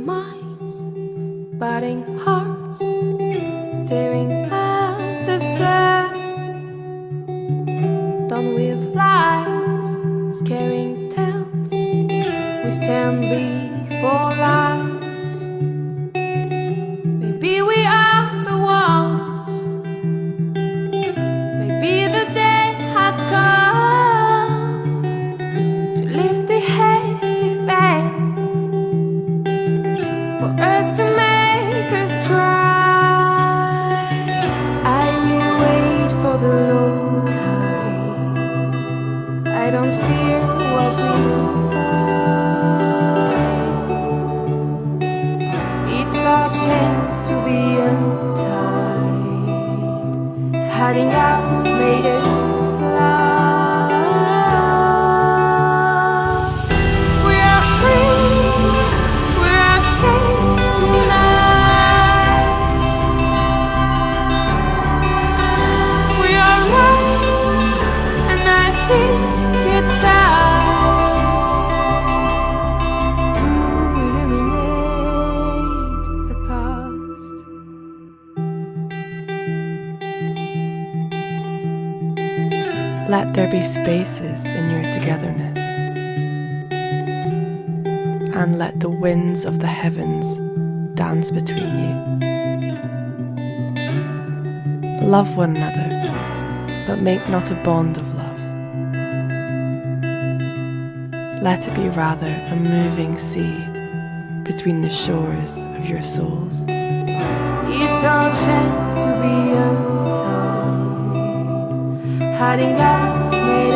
minds, batting hearts, staring at the sun. Done with lies, scaring tales, we stand before life. Maybe we are the ones, maybe the day has come to lift the heavy veil, for us to make us try. I will wait for the low tide, I don't fear what we'll find. It's our chance to be untied, hiding out made us blind. We are free, we are safe tonight. We are right, and I think it's time to illuminate the past. Let there be spaces in your togetherness, and let the winds of the heavens dance between you. Love one another, but make not a bond of love. Let it be rather a moving sea between the shores of your souls. It's our chance to be untied, hiding out made